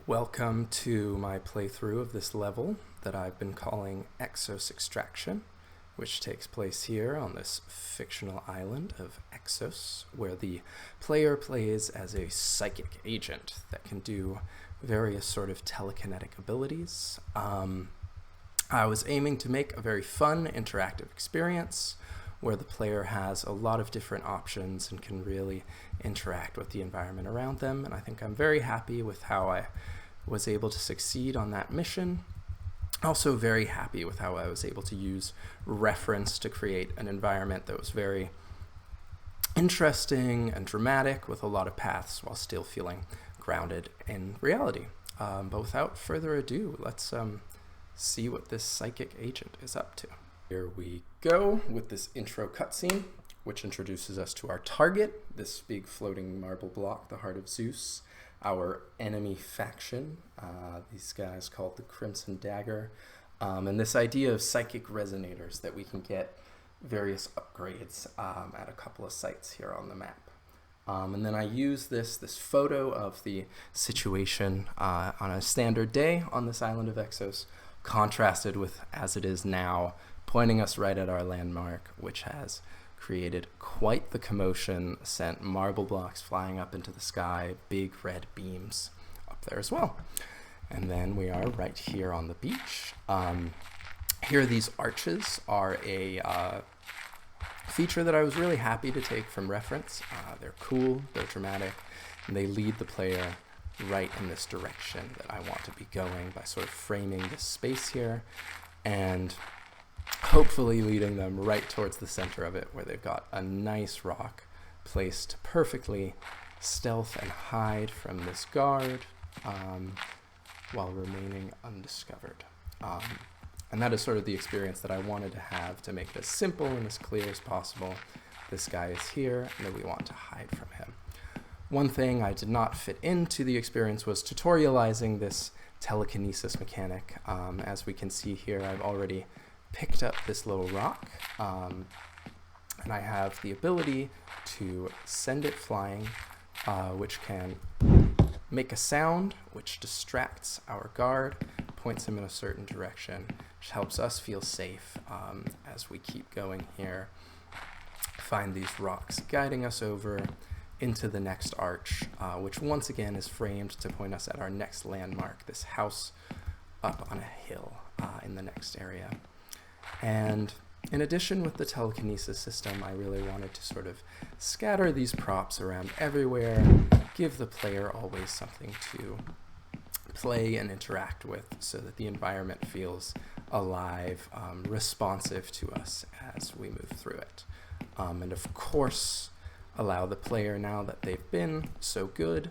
Welcome to my playthrough of this level that I've been calling Exos Extraction, which takes place here on this fictional island of Exos, where the player plays as a psychic agent that can do various sort of telekinetic abilities. I was aiming to make a very fun, interactive experience where the player has a lot of different options and can really interact with the environment around them, and I think I'm very happy with how I was able to succeed on that mission. Also very happy with how I was able to use reference to create an environment that was very interesting and dramatic with a lot of paths while still feeling grounded in reality. But without further ado, let's see what this psychic agent is up to. Here we go with this intro cutscene, which introduces us to our target, this big floating marble block, the Heart of Zeus, our enemy faction, these guys called the Crimson Dagger, and this idea of psychic resonators that we can get various upgrades at a couple of sites here on the map. And then I use this photo of the situation on a standard day on this island of Exos, contrasted with as it is now, pointing us right at our landmark, which has created quite the commotion, sent marble blocks flying up into the sky, big red beams up there as well. And then we are right here on the beach. Here these arches are a feature that I was really happy to take from reference. They're cool, they're dramatic, and they lead the player right in this direction that I want to be going by sort of framing this space here and hopefully leading them right towards the center of it, where they've got a nice rock placed to perfectly stealth and hide from this guard while remaining undiscovered. And that is sort of the experience that I wanted to have to make it as simple and as clear as possible. This guy is here, and then we want to hide from him. One thing I did not fit into the experience was tutorializing this telekinesis mechanic. As we can see here, I've already picked up this little rock, and I have the ability to send it flying, which can make a sound which distracts our guard, points him in a certain direction, which helps us feel safe as we keep going here, find these rocks guiding us over into the next arch, which once again is framed to point us at our next landmark, this house up on a hill in the next area. And in addition, with the telekinesis system, I really wanted to sort of scatter these props around everywhere, give the player always something to play and interact with so that the environment feels alive, responsive to us as we move through it. And of course, allow the player, now that they've been so good,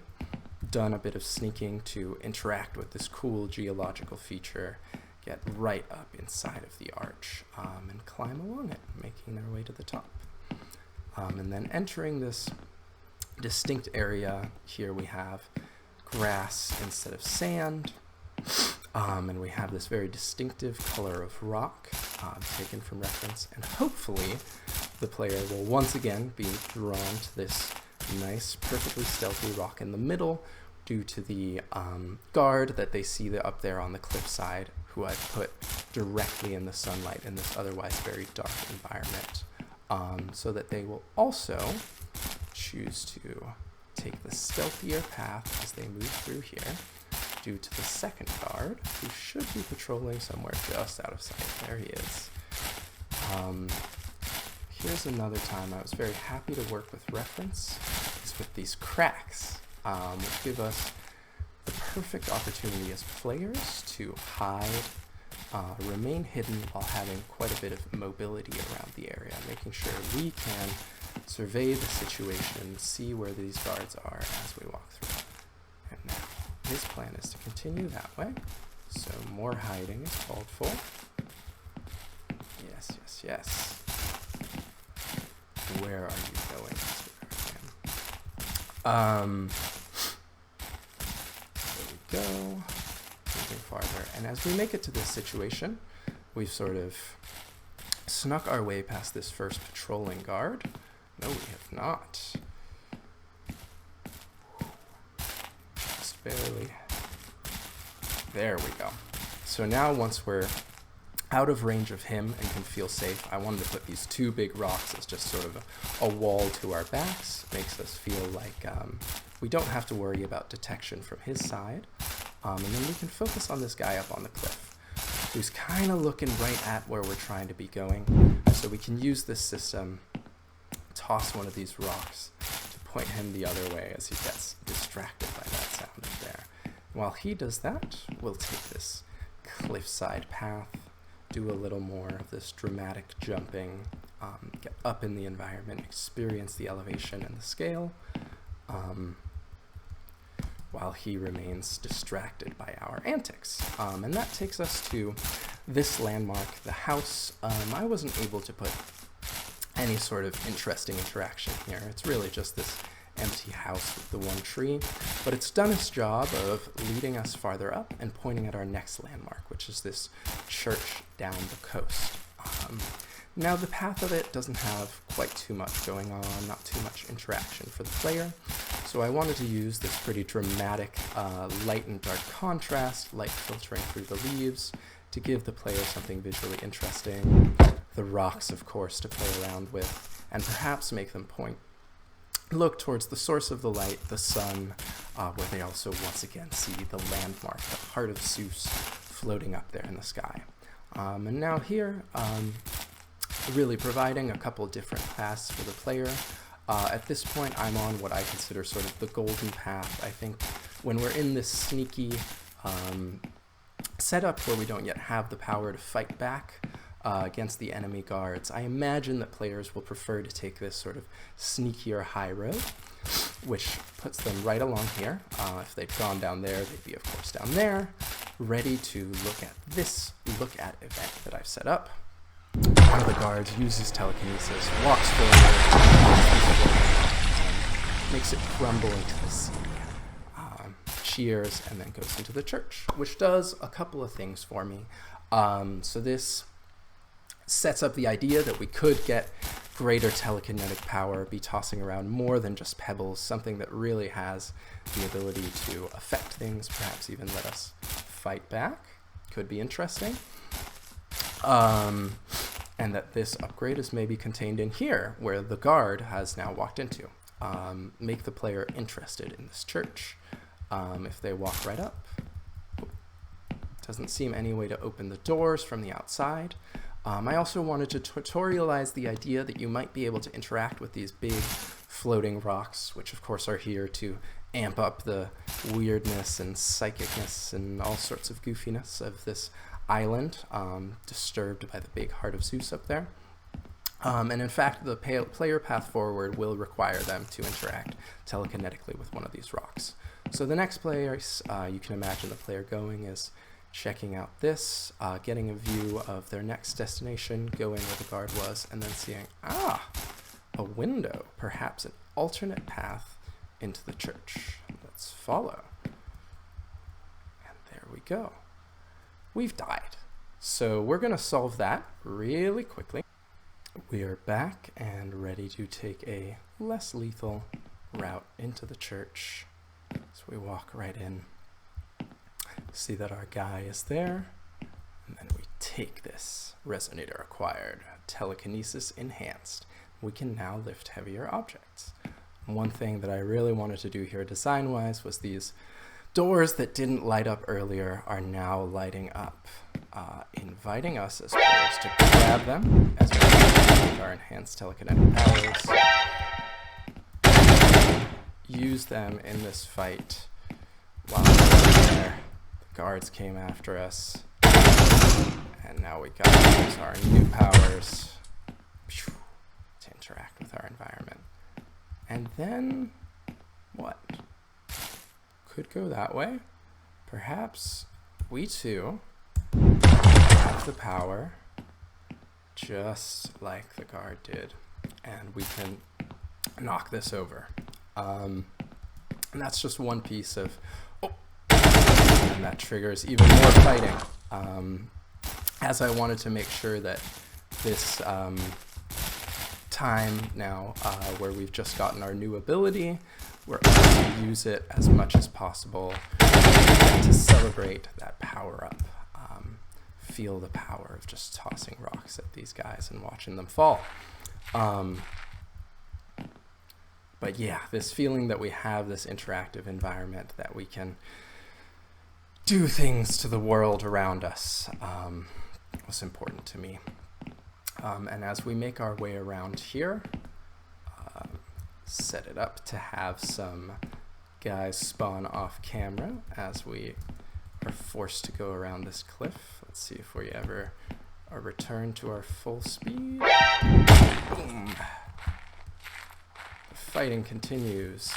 done a bit of sneaking, to interact with this cool geological feature, get right up inside of the arch and climb along it, making their way to the top. And then entering this distinct area, here we have grass instead of sand, and we have this very distinctive color of rock taken from reference, and hopefully the player will once again be drawn to this nice, perfectly stealthy rock in the middle due to the guard that they see up there on the cliffside, who I've put directly in the sunlight in this otherwise very dark environment, so that they will also choose to take the stealthier path as they move through here, due to the second guard, who should be patrolling somewhere just out of sight. There he is. Here's another time I was very happy to work with reference, is with these cracks, which give us the perfect opportunity as players to hide, remain hidden while having quite a bit of mobility around the area, making sure we can survey the situation, see where these guards are as we walk through. And now his plan is to continue that way, so more hiding is called for. Yes, yes, yes. Where are you going? There we go. Moving farther. And as we make it to this situation, we've sort of snuck our way past this first patrolling guard. No, we have not. Just barely There we go. So now once we're out of range of him and can feel safe, I wanted to put these two big rocks as just sort of a wall to our backs. Makes us feel like we don't have to worry about detection from his side. And then we can focus on this guy up on the cliff, who's kind of looking right at where we're trying to be going. So we can use this system, toss one of these rocks to point him the other way as he gets distracted by that sound up there. While he does that, we'll take this cliffside path, do a little more of this dramatic jumping, get up in the environment, experience the elevation and the scale, while he remains distracted by our antics. And that takes us to this landmark, the house. I wasn't able to put any sort of interesting interaction here. It's really just this empty house with the one tree, but it's done its job of leading us farther up and pointing at our next landmark, which is this church down the coast. Now the path of it doesn't have quite too much going on, not too much interaction for the player, so I wanted to use this pretty dramatic light and dark contrast, light filtering through the leaves, to give the player something visually interesting, the rocks of course to play around with, and perhaps make them look towards the source of the light, the sun, where they also once again see the landmark, the Heart of Zeus, floating up there in the sky. And now here, really providing a couple different paths for the player. At this point, I'm on what I consider sort of the golden path. I think when we're in this sneaky setup where we don't yet have the power to fight back against the enemy guards, I imagine that players will prefer to take this sort of sneakier high road, which puts them right along here. If they'd gone down there, they'd be of course down there, ready to look at this event that I've set up. One of the guards uses telekinesis, walks forward, makes it crumble into the sea, cheers, and then goes into the church, which does a couple of things for me. So this sets up the idea that we could get greater telekinetic power, be tossing around more than just pebbles, something that really has the ability to affect things, perhaps even let us fight back. Could be interesting. And that this upgrade is maybe contained in here, where the guard has now walked into. Make the player interested in this church. If they walk right up, doesn't seem any way to open the doors from the outside. I also wanted to tutorialize the idea that you might be able to interact with these big floating rocks, which of course are here to amp up the weirdness and psychicness and all sorts of goofiness of this island, disturbed by the big Heart of Zeus up there. And in fact, the player path forward will require them to interact telekinetically with one of these rocks. So the next place you can imagine the player going is checking out this, getting a view of their next destination, going where the guard was, and then seeing, a window, perhaps an alternate path into the church. Let's follow. And there we go. We've died. So we're going to solve that really quickly. We are back and ready to take a less lethal route into the church. So we walk right in, see that our guy is there, and then we take this resonator acquired, telekinesis enhanced. We can now lift heavier objects. One thing that I really wanted to do here design-wise was these doors that didn't light up earlier are now lighting up, inviting us as players to grab them as we with our enhanced telekinetic powers, use them in this fight. While we were there, the guards came after us, and now we got to use our new powers to interact with our environment. And then, what? Could go that way. Perhaps we too have the power, just like the guard did, and we can knock this over. And that's just one piece of, and that triggers even more fighting. As I wanted to make sure that this time now, where we've just gotten our new ability, we're able to use it as much as possible to celebrate that power up. Feel the power of just tossing rocks at these guys and watching them fall. But yeah, this feeling that we have this interactive environment, that we can do things to the world around us, was important to me. And as we make our way around here, set it up to have some guys spawn off camera as we are forced to go around this cliff. Let's see if we ever are returned to our full speed. Boom. The fighting continues.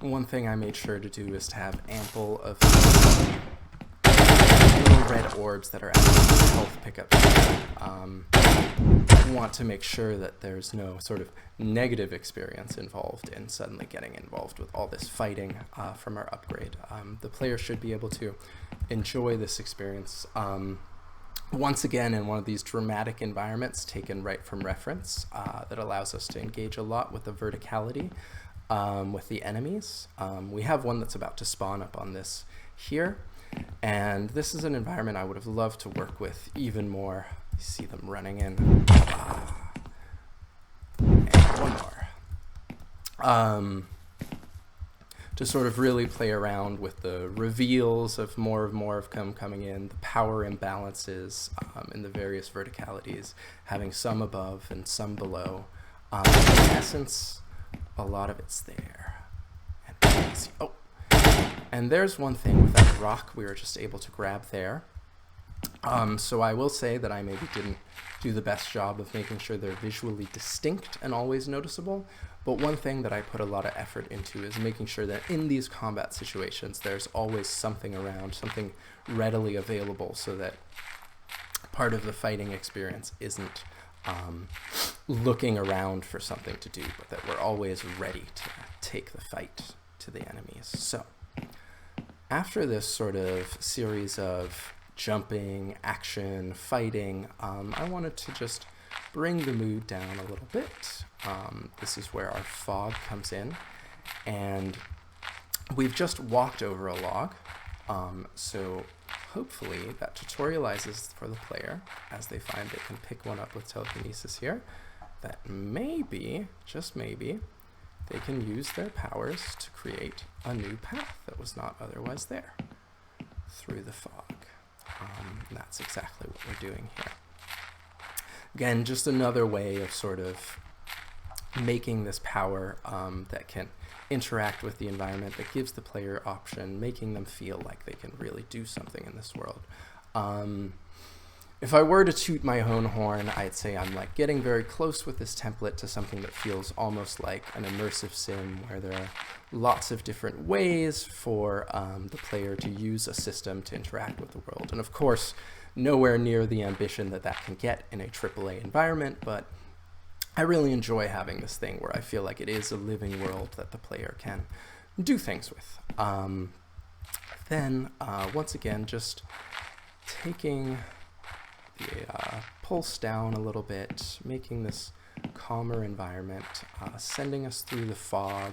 One thing I made sure to do is to have ample of little red orbs that are actually health pickups. I want to make sure that there's no sort of negative experience involved in suddenly getting involved with all this fighting from our upgrade. The player should be able to enjoy this experience once again in one of these dramatic environments taken right from reference that allows us to engage a lot with the verticality with the enemies. We have one that's about to spawn up on this here, and this is an environment I would have loved to work with even more. You see them running in. And one more. To sort of really play around with the reveals of more of them coming in, the power imbalances in the various verticalities, having some above and some below. In essence, a lot of it's there. And see, oh, and there's one thing with that rock we were just able to grab there. So I will say that I maybe didn't do the best job of making sure they're visually distinct and always noticeable, but one thing that I put a lot of effort into is making sure that in these combat situations there's always something around, something readily available, so that part of the fighting experience isn't looking around for something to do, but that we're always ready to take the fight to the enemies. So after this sort of series of jumping, action, fighting, I wanted to just bring the mood down a little bit. This is where our fog comes in, and we've just walked over a log, so hopefully that tutorializes for the player as they find they can pick one up with telekinesis here, that maybe, just maybe, they can use their powers to create a new path that was not otherwise there through the fog. And that's exactly what we're doing here. Again, just another way of sort of making this power that can interact with the environment, that gives the player option, making them feel like they can really do something in this world. If I were to toot my own horn, I'd say I'm like getting very close with this template to something that feels almost like an immersive sim, where there are lots of different ways for the player to use a system to interact with the world. And of course, nowhere near the ambition that that can get in a AAA environment, but I really enjoy having this thing where I feel like it is a living world that the player can do things with. Then, once again, just taking the pulse down a little bit, making this calmer environment, sending us through the fog,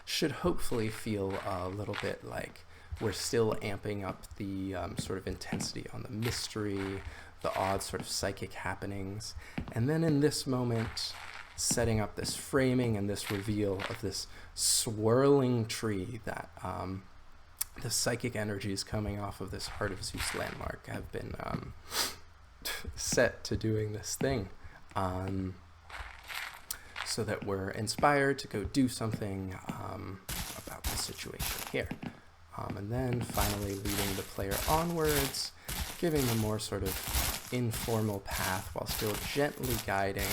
should hopefully feel a little bit like we're still amping up the sort of intensity on the mystery, the odd sort of psychic happenings, and then in this moment, setting up this framing and this reveal of this swirling tree that the psychic energies coming off of this Heart of Zeus landmark have been set to doing this thing, so that we're inspired to go do something about the situation here. And then finally leading the player onwards, giving them more sort of informal path while still gently guiding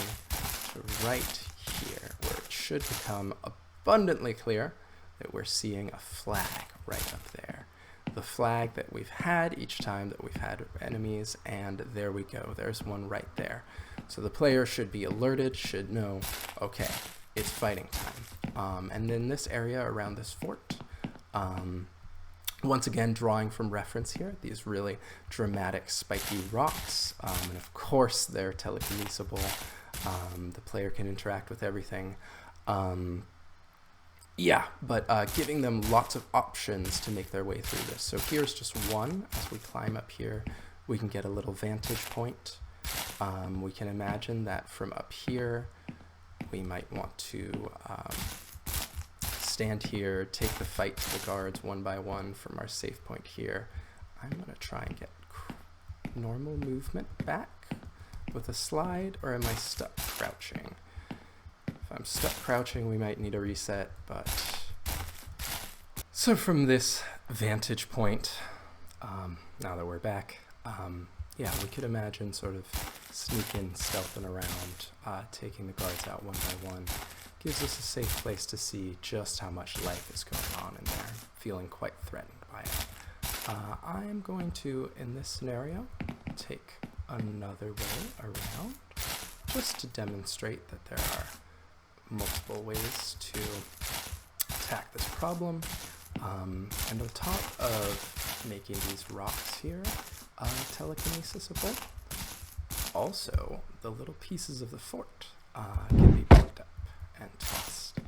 to right here, where it should become abundantly clear that we're seeing a flag right up there. The flag that we've had each time that we've had enemies, and there we go, there's one right there. So the player should be alerted, should know, okay, it's fighting time. And then this area around this fort, once again, drawing from reference here, these really dramatic spiky rocks, and of course they're telekinesable. The player can interact with everything. Yeah, but giving them lots of options to make their way through this. So here's just one. As we climb up here, we can get a little vantage point. We can imagine that from up here, we might want to stand here, take the fight to the guards one by one from our safe point here. I'm going to try and get normal movement back with a slide, or am I stuck crouching? If I'm stuck crouching, we might need a reset, but... So from this vantage point, now that we're back, yeah, we could imagine sort of sneaking, stealthing around, taking the guards out one by one. Gives us a safe place to see just how much life is going on in there, feeling quite threatened by it. I am going to, in this scenario, take another way around, just to demonstrate that there are multiple ways to attack this problem. And on top of making these rocks here telekinesisable, also the little pieces of the fort can be picked up and tossed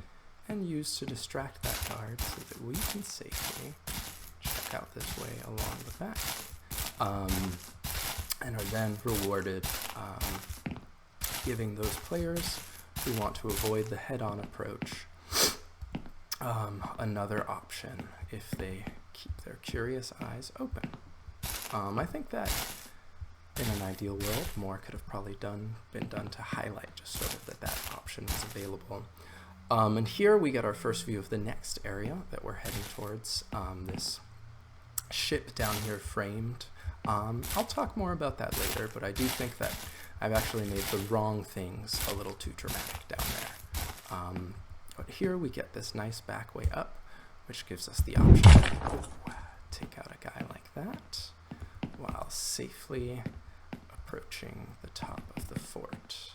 and used to distract that guard so that we can safely check out this way along the back, and are then rewarded giving those players who want to avoid the head-on approach another option if they keep their curious eyes open. I think that in an ideal world, more could have probably been done to highlight just sort of that option was available. And here we get our first view of the next area that we're heading towards, this ship down here framed. I'll talk more about that later, but I do think that I've actually made the wrong things a little too dramatic down there. But here we get this nice back way up, which gives us the option to take out a guy like that while safely approaching the top of the fort.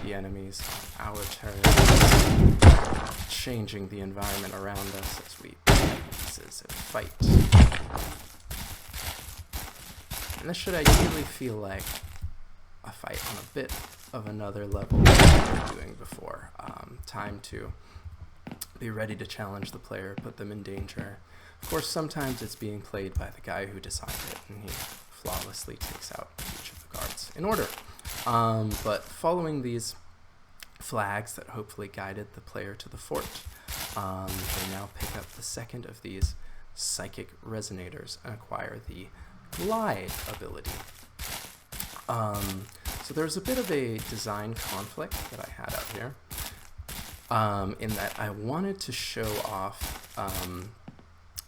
The enemies on our turret, changing the environment around us as we pieces and fight. And this should ideally feel like a fight on a bit of another level than we were doing before. Time to be ready to challenge the player, put them in danger. Of course, sometimes it's being played by the guy who designed it, and he flawlessly takes out each of the guards in order. But following these flags that hopefully guided the player to the fort, they now pick up the second of these psychic resonators and acquire the glide ability. So there's a bit of a design conflict that I had out here, in that I wanted to show off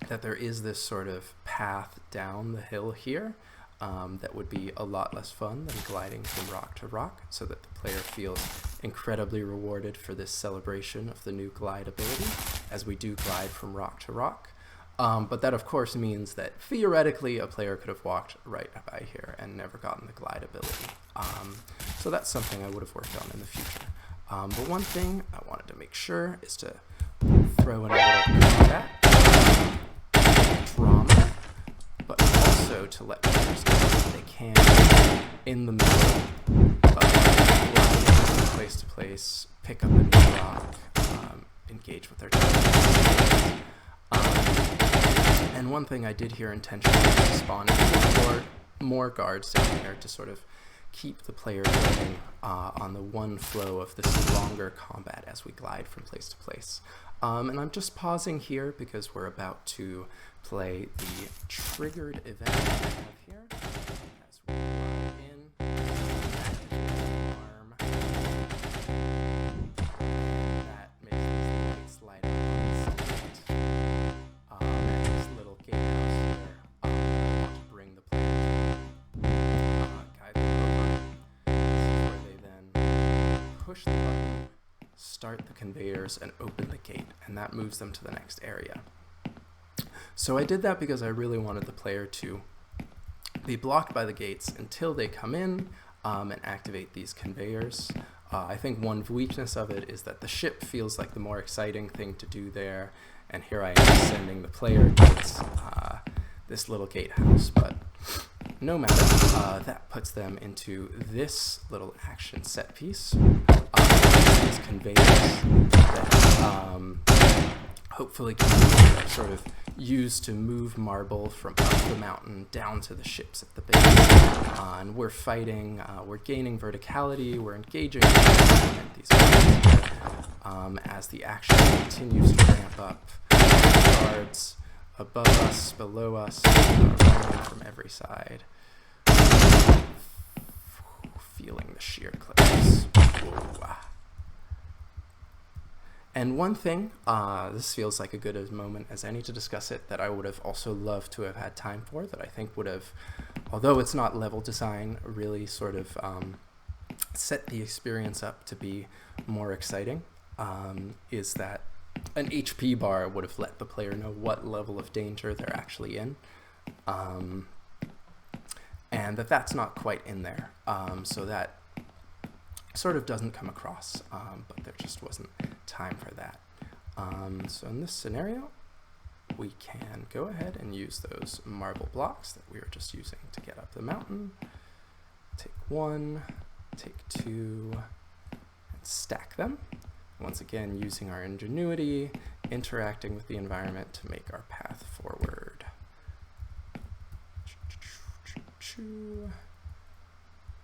that there is this sort of path down the hill here that would be a lot less fun than gliding from rock to rock, so that the player feels incredibly rewarded for this celebration of the new glide ability, as we do glide from rock to rock. But that of course means that theoretically a player could have walked right by here and never gotten the glide ability. So that's something I would have worked on in the future. But one thing I wanted to make sure is to throw in a little combat drama, but also to let players know that they can, in the middle of place to place, pick up a new rock, engage with their target. And one thing I did here intentionally was spawning more guards down here to sort of keep the player going on the one flow of this longer combat as we glide from place to place. And I'm just pausing here because we're about to play the triggered event that we have here. As we glide in, arm. That makes these lights light up on the side. And this little gatehouse here, I want to bring the player to guide them over. This is where they then push the button, start the conveyors, and open the gate, and that moves them to the next area. So I did that because I really wanted the player to be blocked by the gates until they come in and activate these conveyors. I think one weakness of it is that the ship feels like the more exciting thing to do there, and here I am sending the player towards this little gatehouse, but no matter, that puts them into this little action set piece. These conveyors that hopefully can be sort of used to move marble from up the mountain down to the ships at the base. And we're fighting, we're gaining verticality, we're engaging these as the action continues to ramp up. Guards above us, below us, running from every side. Feeling the sheer cliffs. Whoa. And one thing, this feels like a good moment as any to discuss it, that I would have also loved to have had time for, that I think would have, although it's not level design, really sort of set the experience up to be more exciting, is that an HP bar would have let the player know what level of danger they're actually in, and that's not quite in there, so that sort of doesn't come across, but there just wasn't time for that. So in this scenario, we can go ahead and use those marble blocks that we were just using to get up the mountain. Take one, take two, and stack them. Once again, using our ingenuity, interacting with the environment to make our path forward.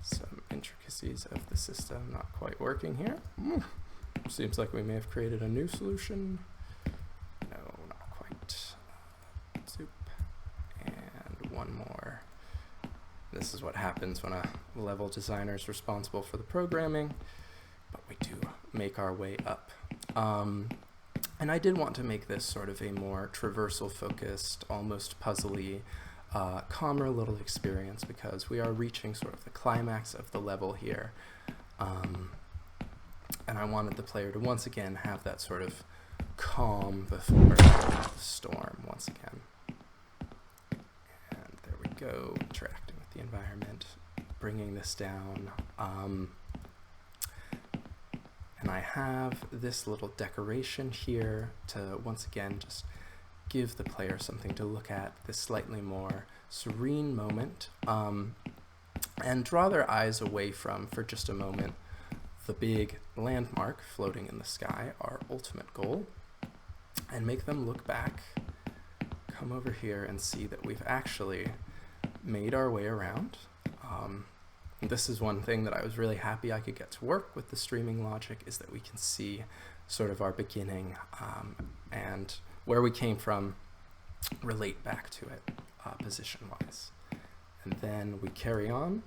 Some intricacies of the system not quite working here. Seems like we may have created a new solution. No, not quite. Soup. And one more. This is what happens when a level designer is responsible for the programming, but we do make our way up. And I did want to make this sort of a more traversal focused, almost puzzly, calmer little experience, because we are reaching sort of the climax of the level here. And I wanted the player to once again have that sort of calm before the storm once again. And there we go, interacting with the environment, bringing this down. And I have this little decoration here to once again just give the player something to look at, this slightly more serene moment, and draw their eyes away from, for just a moment, the big landmark floating in the sky, our ultimate goal, and make them look back, come over here and see that we've actually made our way around. This is one thing that I was really happy I could get to work with the streaming logic, is that we can see sort of our beginning and where we came from, relate back to it position-wise. And then we carry on,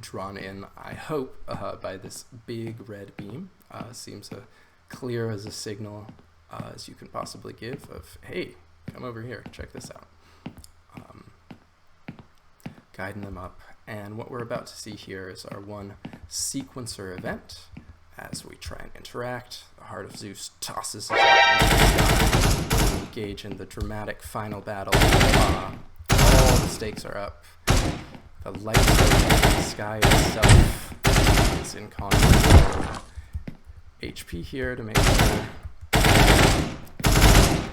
drawn in, I hope, by this big red beam. Seems clear as a signal as you can possibly give of, hey, come over here, check this out. Guiding them up. And what we're about to see here is our one sequencer event. As we try and interact, the Heart of Zeus tosses us up into the sky. We engage in the dramatic final battle. All the stakes are up. The light of the sky itself is in conflict. HP here to make sure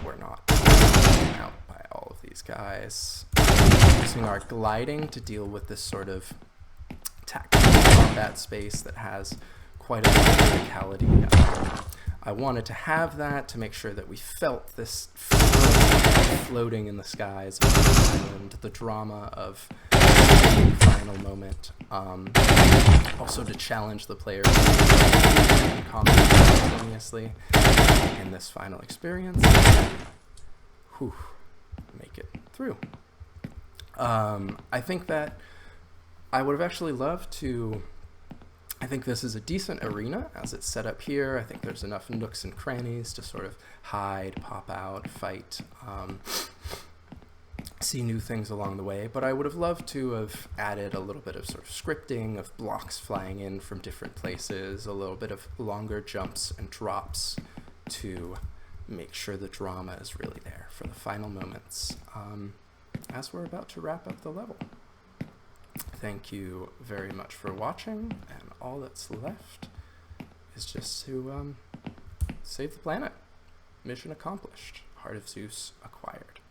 we're not taken out by all of these guys. Using our gliding to deal with this sort of tactical combat space that has quite a lot of verticality. I wanted to have that to make sure that we felt this floating in the skies of the island, the drama of the final moment. Also to challenge the players and comment simultaneously in this final experience. Whew, make it through. I think that I would have actually loved to. I think this is a decent arena as it's set up here. I think there's enough nooks and crannies to sort of hide, pop out, fight, see new things along the way. But I would have loved to have added a little bit of sort of scripting of blocks flying in from different places, a little bit of longer jumps and drops to make sure the drama is really there for the final moments as we're about to wrap up the level. thank you very much for watching, and all that's left is just to save the planet. Mission accomplished. Heart of Zeus acquired.